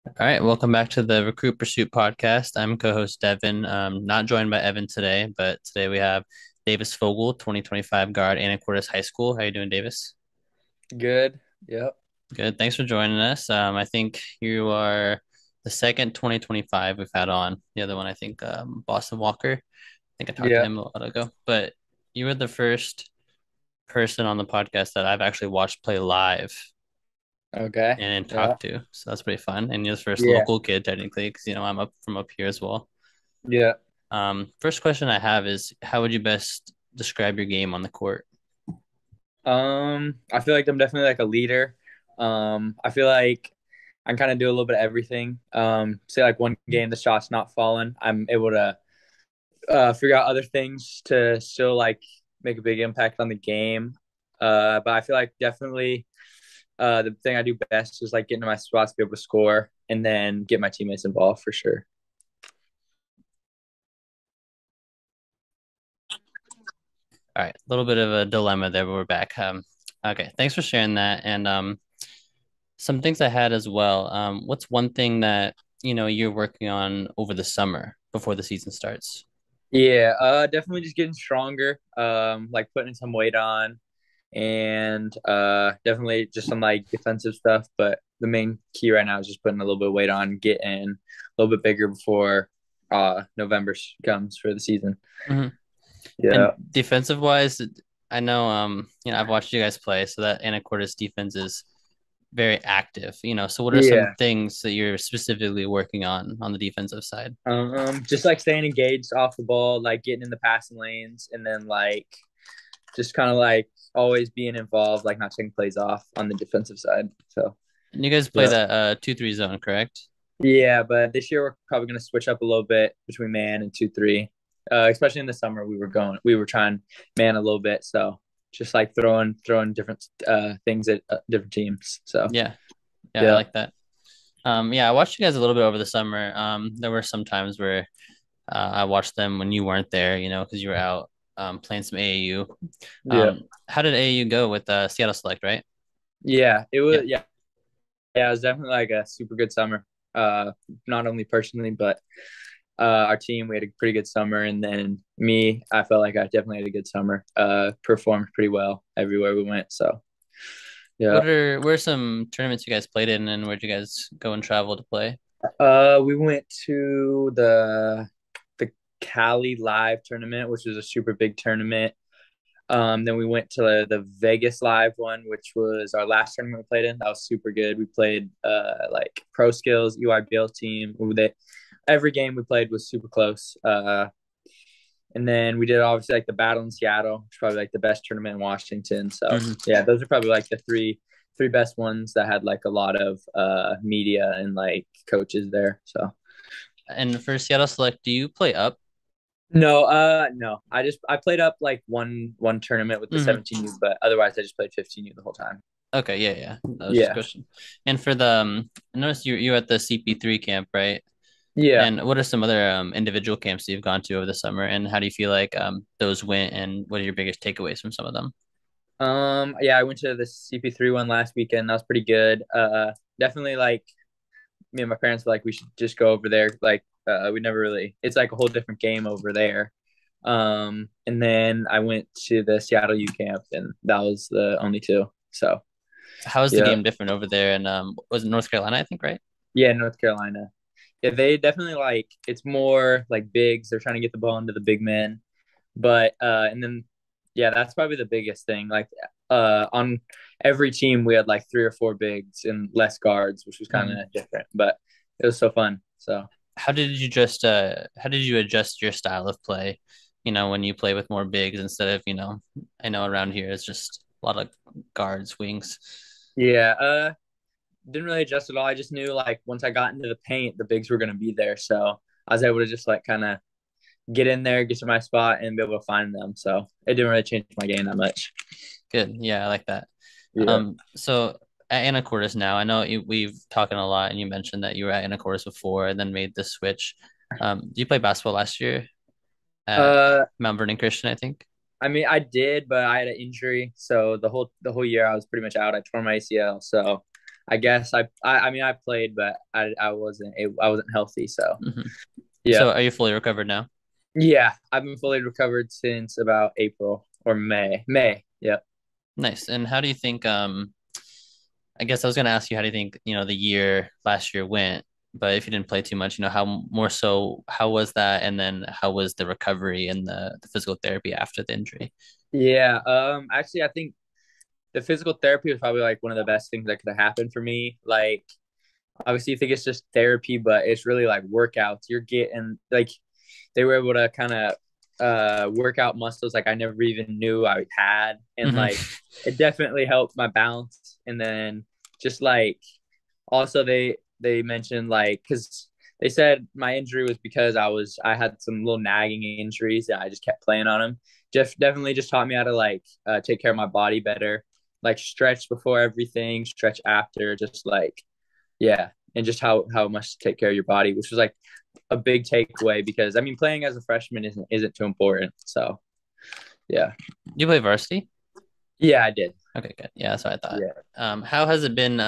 All right, welcome back to the Recruit Pursuit podcast. I'm co-host Devin. Not joined by Evan today, but today we have Davis Fogle, 2025 guard, Anacortes High School. How you doing, Davis? Good. Yep. Good. Thanks for joining us. I think you are the second 2025 we've had on. The other one, I think, Boston Walker. I think I talked to Yeah. him a while ago, but you were the first person on the podcast that I've actually watched play live Okay. and Yeah. talked to. So that's pretty fun. And you're the first Yeah. local kid, technically, because I'm up from up here as well. Yeah. First question I have is how would you best describe your game on the court? I feel like I'm definitely like a leader. I feel like I kind of do a little bit of everything. Say like one game the shot's not falling, I'm able to figure out other things to still like make a big impact on the game. But I feel like definitely the thing I do best is like getting to my spots, be able to score, and then get my teammates involved for sure. All right, a little bit of a dilemma there, but we're back. Okay, thanks for sharing that. And some things I had as well. What's one thing that you're working on over the summer before the season starts? Yeah, definitely just getting stronger. Like putting some weight on, and definitely just some like defensive stuff. But the main key right now is just putting a little bit of weight on, getting a little bit bigger before November comes for the season. Hmm. And Yeah. defensive wise, I know I've watched you guys play, so that Anacortes defense is very active. So what are some Yeah. things that you're specifically working on the defensive side? Just like staying engaged off the ball, like getting in the passing lanes, and then like just kind of like always being involved, like not taking plays off on the defensive side. So And you guys play yeah. that 2-3 zone, correct? Yeah, but this year we're probably going to switch up a little bit between man and 2-3. Especially in the summer, we were trying man a little bit, so just like throwing different things at different teams. So Yeah. Yeah, I yeah, like that. Yeah, I watched you guys a little bit over the summer. There were some times where I watched them when you weren't there, because you were out playing some AAU. yeah, How did AAU go with Seattle Select, right? yeah. It Yeah. was yeah, it was definitely like a super good summer. Not only personally, but our team we had a pretty good summer, and then me, I felt like I definitely had a good summer. Performed pretty well everywhere we went. So yeah. Where are some tournaments you guys played in, and where'd you guys go and travel to play? We went to the Cali Live tournament, which was a super big tournament. Then we went to the Vegas Live one, which was our last tournament we played in. That was super good. We played like Pro Skills UIBL team. Every game we played was super close. And then we did obviously like the battle in Seattle, which is probably like the best tournament in Washington. So Hmm. yeah, those are probably like the three best ones that had like a lot of media and like coaches there. So And for Seattle Select, do you play up? no. I played up like one tournament with the Hmm. 17U, but otherwise I just played 15U the whole time. Okay, yeah, yeah. That was just a Yeah. question. And for the I noticed you're at the CP3 camp, right? Yeah. And what are some other individual camps that you've gone to over the summer, and how do you feel like those went, and what are your biggest takeaways from some of them? Yeah, I went to the CP3 one last weekend. That was pretty good. Definitely like me and my parents were like we should just go over there. Like we never really it's like a whole different game over there. And then I went to the Seattle U camp and that was the only two. So How is the yeah. game different over there? And was it North Carolina, I think, right? Yeah, North Carolina. Yeah, they definitely like it's more like bigs. They're trying to get the ball into the big men. But and then yeah, that's probably the biggest thing. Like on every team we had like three or four bigs and less guards, which was kind Mhm. of different. But it was so fun. So How did you adjust your style of play, when you play with more bigs instead of, I know around here it's just a lot of guards, wings. yeah, didn't really adjust at all. I just knew like once I got into the paint, the bigs were gonna be there. So I was able to just like kind of get in there, get to my spot, and be able to find them. So it didn't really change my game that much. Good. Yeah, I like that. Yeah. So at Anacortes now, I know we've talking a lot, and you mentioned that you were at Anacortes before and then made the switch. Did you play basketball last year at Uh, Mount Vernon Christian, I think? I mean, I did, but I had an injury, so the whole year I was pretty much out. I tore my ACL, so I guess I mean I played, but I wasn't healthy. So Hmm. yeah, So are you fully recovered now? yeah. I've been fully recovered since about April or May. May. Yep. Nice. And how do you think, I guess I was going to ask you, how do you think, the year last year went? But if you didn't play too much, how more so, how was that? And then how was the recovery and the physical therapy after the injury? Yeah. Actually, I think the physical therapy was probably like one of the best things that could have happened for me. Like, obviously, you think it's just therapy, but it's really like workouts. You're getting like they were able to kind of work out muscles like I never even knew I had, and Hmm. like it definitely helped my balance. And then just like also they mentioned like because they said my injury was because I had some little nagging injuries and I just kept playing on them. Jeff definitely just taught me how to like take care of my body better, like stretch before everything, stretch after, just like yeah, and just how much to take care of your body, which was like a big takeaway because I mean playing as a freshman isn't too important. So yeah, You play varsity? yeah, I did. Okay, good. Yeah, that's what I thought. Yeah, How has it been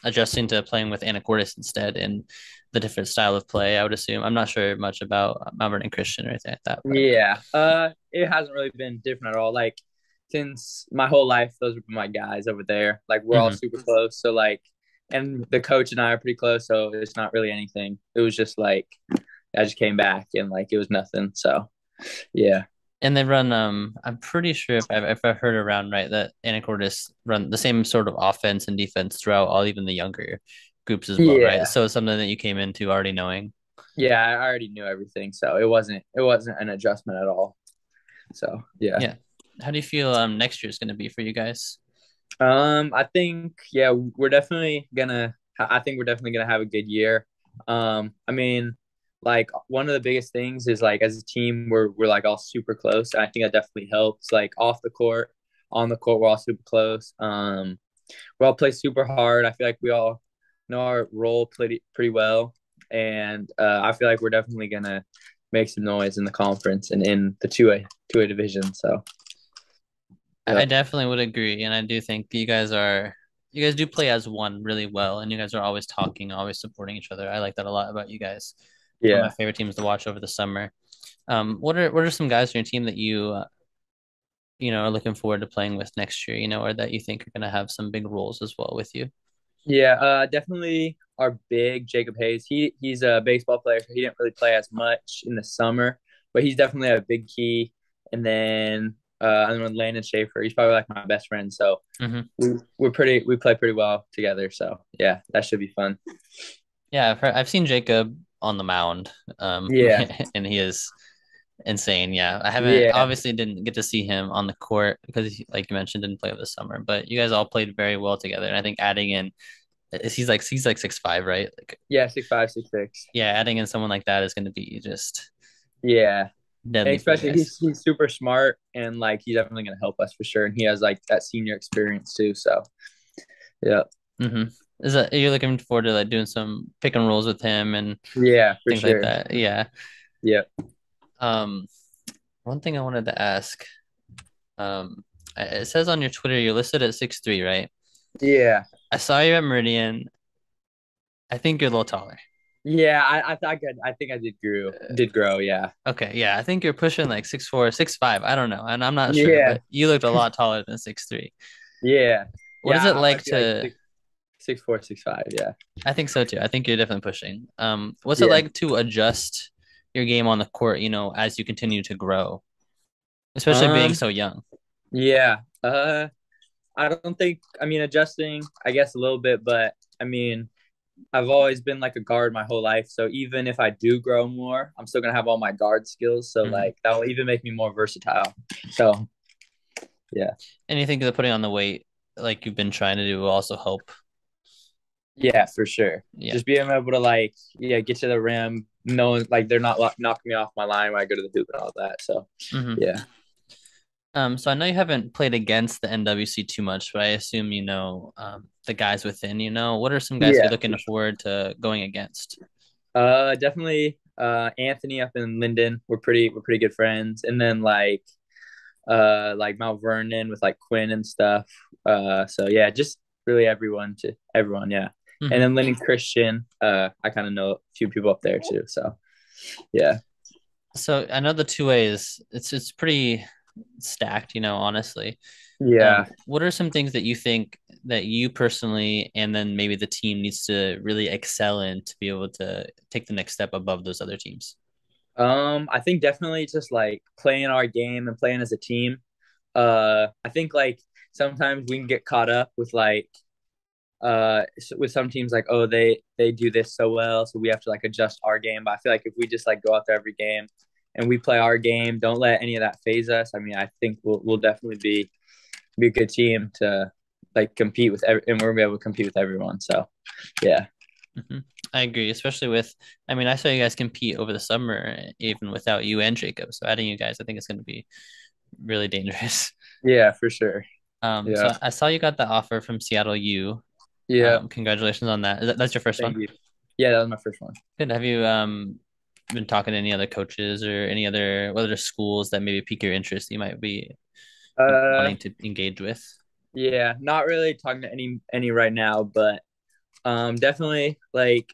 adjusting to playing with Anacortes instead and the different style of play, I would assume. I'm not sure much about Mount Vernon Christian or anything like that, but yeah. It hasn't really been different at all. Like since my whole life, those were my guys over there. Like we're all hmm. super close. So like, and the coach and I are pretty close. So it's not really anything. It was just like I just came back and like it was nothing. So yeah, And they run I'm pretty sure if I've heard around right that Anacortes run the same sort of offense and defense throughout all even the younger groups as well, right? yeah, So it's something that you came into already knowing. yeah. I already knew everything, so it wasn't an adjustment at all. So yeah. Yeah. How do you feel next year is going to be for you guys? I think yeah, we're definitely gonna. I think we're definitely gonna have a good year. I mean, like one of the biggest things is like as a team, we're like all super close. And I think that definitely helps. Like off the court, on the court, we're all super close. We all play super hard. I feel like we all know our role pretty well, and I feel like we're definitely gonna make some noise in the conference and in the two A division. So, I yep, definitely would agree, and I do think you guys do play as one really well, and you guys are always talking, always supporting each other. I like that a lot about you guys. One of my yeah. favorite teams to watch over the summer. What are some guys on your team that are looking forward to playing with next year, or that you think are going to have some big roles as well with you? Yeah, definitely our big Jacob Hayes. He's a baseball player, so he didn't really play as much in the summer, but he's definitely a big key. And then Landon Schaefer, he's probably like my best friend. So Hmm. we play pretty well together. So yeah, that should be fun. Yeah, I've seen Jacob on the mound, Yeah, and he is insane. Yeah, I haven't yeah, obviously didn't get to see him on the court because, like you mentioned, didn't play over the summer. But you guys all played very well together, and I think adding in he's like 6'5", right? Like, yeah. 6'5", 6'6". yeah, adding in someone like that is going to be just Yeah, and deadly for you especially guys. he's super smart and like he's definitely gonna help us for sure. And he has like that senior experience too. So yeah, Hmm. Is that you're looking forward to like doing some pick and rolls with him and yeah, for things like sure. that? Yeah. Yeah, Um, One thing I wanted to ask, um, it says on your Twitter you're listed at 6'3", right? yeah. I saw you at Meridian. I think you're a little taller. Yeah, I think I did grow. Yeah, Okay, yeah, I think you're pushing like 6'4", 6'5". I don't know, and I'm not sure, yeah, but you looked a lot taller than 6'3". yeah, What yeah. is it I like might be like to? 6'4", 6'5". Yeah, I think so too. I think you're definitely pushing. What's it yeah. like to adjust your game on the court, as you continue to grow, especially being Um, so young? yeah. I don't think. I mean, adjusting. I guess a little bit, but I mean, I've always been like a guard my whole life. So even if I do grow more, I'm still gonna have all my guard skills. So Hmm. like that will even make me more versatile. So yeah, And you think that putting on the weight, like you've been trying to do, will also help? yeah, for sure. Yeah. Just being able to like yeah get to the rim, knowing like they're not knocking me off my line when I go to the hoop and all that. So Hmm. yeah. So I know you haven't played against the NWC too much, but I assume the guys within. What are some guys you're Yeah, looking forward to going against? definitely. Anthony up in Linden, we're pretty good friends, and then like Mount Vernon with like Quinn and stuff. So yeah, just really everyone to everyone, yeah. And Hmm. then Lenny Christian, I kind of know a few people up there too. So yeah. So I know the two ways it's pretty stacked, honestly. Yeah. What are some things that you think that you personally and then maybe the team needs to really excel in to be able to take the next step above those other teams? I think definitely just like playing our game and playing as a team. I think like sometimes we can get caught up with like with some teams like, oh, they do this so well, so we have to like adjust our game. But I feel like if we just like go out there every game and we play our game, don't let any of that phase us. I mean, I think we'll definitely be a good team to like compete with and we're gonna be able to compete with everyone. So yeah. Hmm. I agree, especially with, I mean, I saw you guys compete over the summer, even without you and Jacob. So adding you guys, I think it's going to be really dangerous. Yeah, for sure. So Yeah. I saw you got the offer from Seattle U. Yeah. Congratulations on that. That's your first one? Thank you. Yeah, that was my first one. Good. Have you been talking to any other coaches or any other schools that maybe pique your interest you might be Uh wanting to engage with? yeah, not really talking to any right now, but definitely like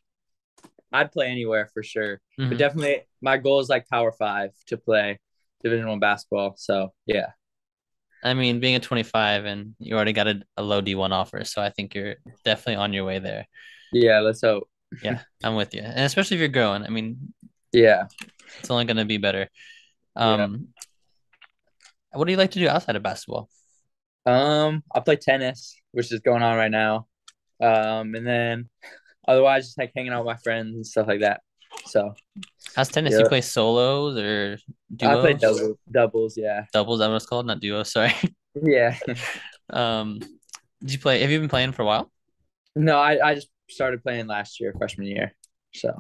I'd play anywhere for sure. But Hmm. definitely my goal is like Power 5 to play Division 1 basketball. So, yeah. I mean, being a 25 and you already got a low D1 offer, so I think you're definitely on your way there. Yeah, let's hope. Yeah, I'm with you. And especially if you're growing, I mean, Yeah. it's only going to be better. Yeah. Um, what do you like to do outside of basketball? I play tennis, which is going on right now. And then otherwise just like hanging out with my friends and stuff like that. So, How's tennis? You yeah. play solos or I play duos? doubles, yeah. Doubles, that was called, not duos, sorry. Yeah. Um, did you play? Have you been playing for a while? No, I just started playing last year, freshman year. So,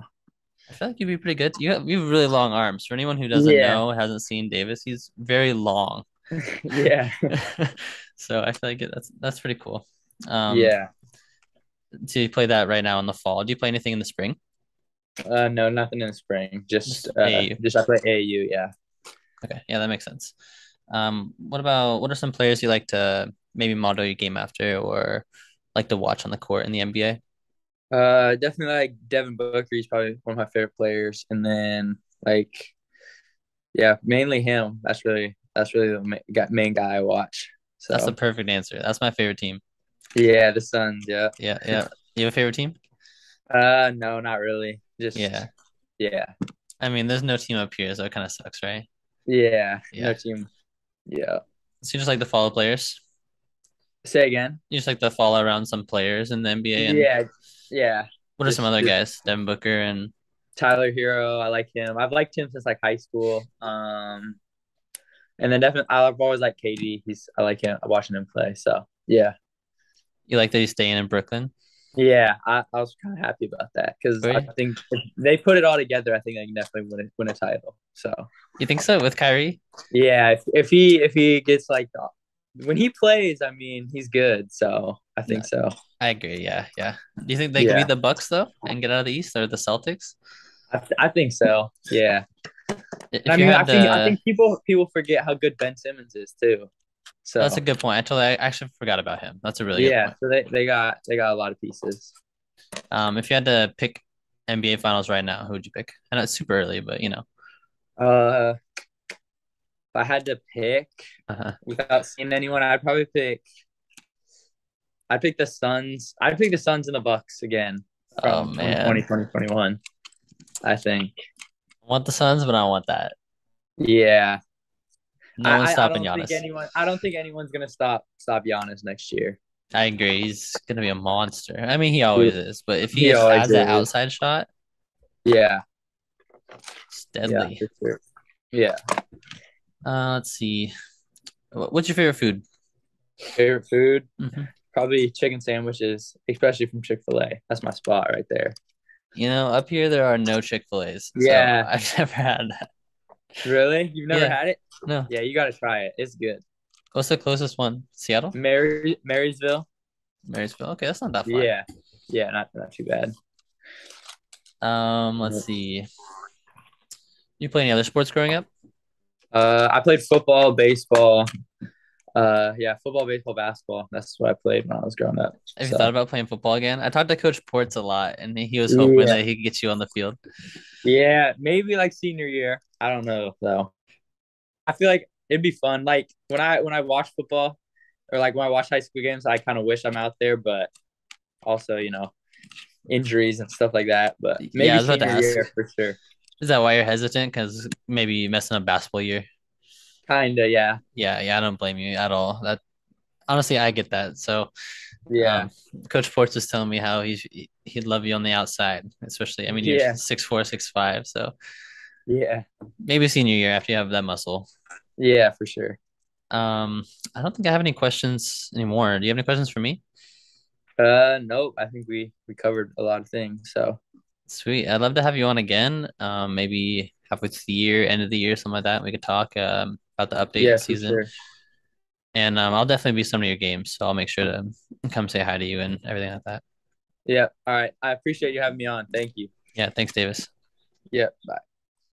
I feel like you'd be pretty good. You have really long arms. For anyone who doesn't yeah. know, hasn't seen Davis, he's very long. Yeah. So I feel like that's pretty cool. Um, Yeah. do you play that right now in the fall? Do you play anything in the spring? No, nothing in the spring. Just AAU. Just I play AAU, yeah. Okay, yeah, that makes sense. What are some players you like to maybe model your game after or like to watch on the court in the NBA? Definitely like Devin Booker. He's probably one of my favorite players, and then like yeah, mainly him. That's really the main guy I watch. That's the So perfect answer. That's my favorite team. yeah, the Suns. Yeah. Yeah, yeah. You have a favorite team? No, not really. Just Yeah. yeah, I mean, there's no team up here, so it kind of sucks, right? yeah. No Yeah. team. Yeah. So you just like to follow players? Say again. You just like to follow around some players in the NBA, and Yeah, yeah. what are some other Just guys? Devin Booker and Tyler Hero. I like him. I've liked him since like high school. And then definitely I've always liked KD. I like him watching him play. So yeah. you like that he's staying in Brooklyn? Yeah, I was kind of happy about that because Were I you? think if they put it all together, I think they can definitely win a title. So You think so with Kyrie? yeah, if he gets like when he plays, I mean he's good. So I No, think so. I agree. Yeah, yeah. Do you think they could beat Yeah, the Bucks though and get out of the East or the Celtics? I think so. Yeah, and I If you mean had I to, think people forget how good Ben Simmons is too. that's a So good point. I actually forgot about him. That's a really good yeah, point. so they got a lot of pieces. If you had to pick NBA Finals right now, who would you pick? I know it's super early, but Uh, if I had to pick uh without seeing anyone, I'd pick the Suns. I'd pick the Suns and the Bucks again Oh from 2020, man, 2021. I think. I want the Suns, but I don't want that. Yeah. No one's I stopping don't think Giannis. anyone's gonna stop Giannis next year. I agree. He's gonna be a monster. I mean, he He, always is, but if he he always has that is. outside shot, Yeah. it's Yeah, deadly. for sure. Yeah. Let's see. What's your favorite food? Favorite food? Hmm. Probably chicken sandwiches, especially from Chick-fil-A. That's my spot right there. Up here there are no Chick-fil-A's, so Yeah. I've never had that. Really? You've never Yeah, had it? no. Yeah, you gotta try it. It's good. What's the closest one? Seattle? Marysville? Marysville? Okay, that's not that far. Yeah. Yeah, not too bad. Let's see. You play any other sports growing up? I played football, baseball. Yeah, football, baseball, basketball. That's what I played when I was growing up. Have you thought So about playing football again? I talked to Coach Ports a lot, and he was hoping yeah, that he could get you on the field. yeah, maybe like senior year. I don't know though. I feel like it'd be fun. Like when I watch football or like when I watch high school games, I kind of wish I'm out there, but also injuries and stuff like that. But Yeah, I maybe was about to senior ask, year for sure. is that why you're hesitant? Because maybe messing up basketball year. Kinda, yeah, Yeah, yeah, I don't blame you at all. That honestly, I get that. So, yeah, um, Coach Ports is telling me how he'd love you on the outside, especially. I mean, you're yeah, 6'4", 6'5", so yeah, maybe senior year after you have that muscle. yeah, for sure. Um, I don't think I have any questions anymore. Do you have any questions for me? Nope. I think we covered a lot of things. So Sweet. I'd love to have you on again. Maybe halfway through the year, end of the year, something like that. We could talk about the update yeah, for season. sure. And I'll definitely be some of your games, so I'll make sure to come say hi to you and everything like that. Yeah. All right. I appreciate you having me on. Thank you. Yeah, thanks, Davis. Yeah. Bye.